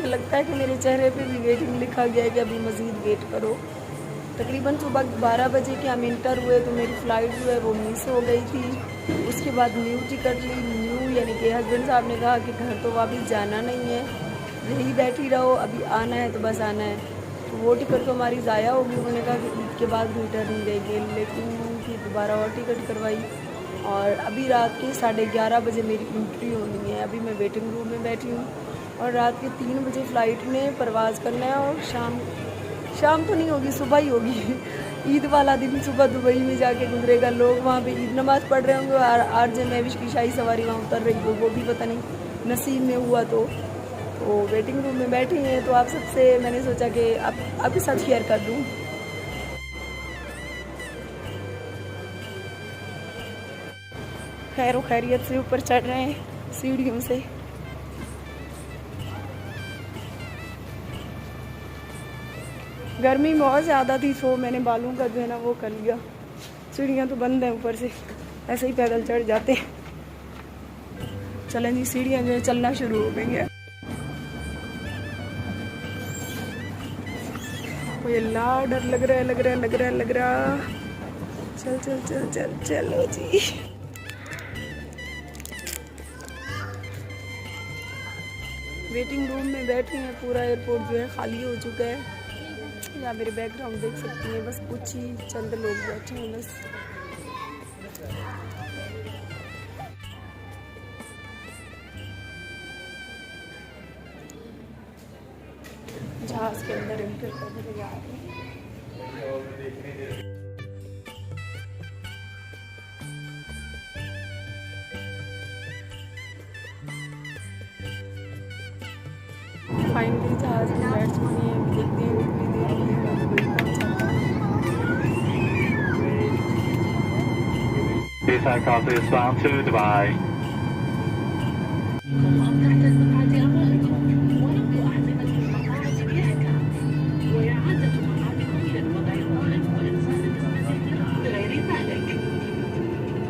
लगता है कि मेरे चेहरे पे भी वेटिंग लिखा गया है कि अभी मज़ीद वेट करो। तकरीबन सुबह 12 बजे के हम इंटर हुए तो मेरी फ़्लाइट जो है वो मिस हो गई थी। उसके बाद न्यू टिकट ली, न्यू यानी कि हस्बैंड साहब ने कहा कि घर तो वापस जाना नहीं है, यहीं बैठी रहो, अभी आना है तो बस आना है। तो वो टिकट तो हमारी ज़ाया होगी, उन्होंने कहा कि ईद के बाद रिटर्न देंगे, लेकिन उनकी दोबारा और टिकट करवाई और अभी रात के 11:30 बजे मेरी एंट्री होनी है। अभी मैं वेटिंग रूम में बैठी हूँ और रात के 3 बजे फ़्लाइट ने परवाज़ करना है और शाम तो नहीं होगी, सुबह ही होगी। ईद वाला दिन सुबह दुबई में जाके गुजरेगा, लोग वहाँ पे ईद नमाज़ पढ़ रहे होंगे और आरजे महविश की शाही सवारी वहाँ उतर रही हो, वो भी पता नहीं नसीब में हुआ। तो वेटिंग रूम में बैठी हैं तो आप सबसे मैंने सोचा कि आपके साथ शेयर कर दूँ। खैर खैरियत से ऊपर चढ़ रहे हैं सीढ़ियों से। गर्मी बहुत ज़्यादा थी तो मैंने बालों का जो है ना वो कर लिया। सीढ़ियाँ तो बंद हैं, ऊपर से ऐसे ही पैदल चढ़ जाते हैं। चलें जी, सीढ़ियाँ जो है चलना शुरू हो गई हैं। कोई अल्लाह, डर लग रहा। चलो जी। वेटिंग रूम में बैठे हैं, पूरा एयरपोर्ट जो है खाली हो चुका है। या मेरे बैकग्राउंड देख सकती हैं, बस कुछ ही चंद लोग बैठे हैं बस। जहाज के अंदर एंटर करने जा रहे हैं। फाइनली जहाज में बैठ चुके हैं। देखते हैं कितनी देर में दुबई पहुंचाता है। Takeoff is bound to Dubai.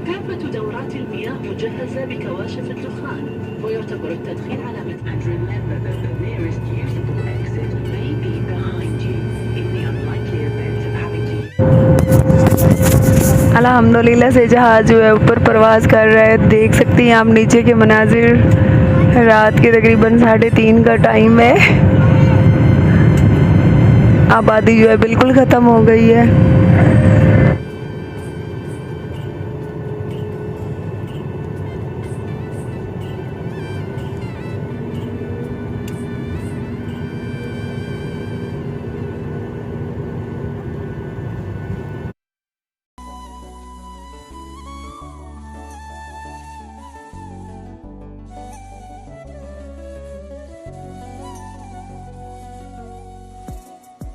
كافة دورات المياه مجهزة بكواشف الدخان ويعتبر التدخين علامة. And remember that the nearest usable exit may be behind you in the unlikely event of having to. अल्हम्दुलिल्लाह से जहाज़ जो है ऊपर परवाज़ कर रहा है। देख सकती हैं आप नीचे के मनाजिर। रात के तकरीबन 3:30 का टाइम है। आबादी जो है बिल्कुल ख़त्म हो गई है।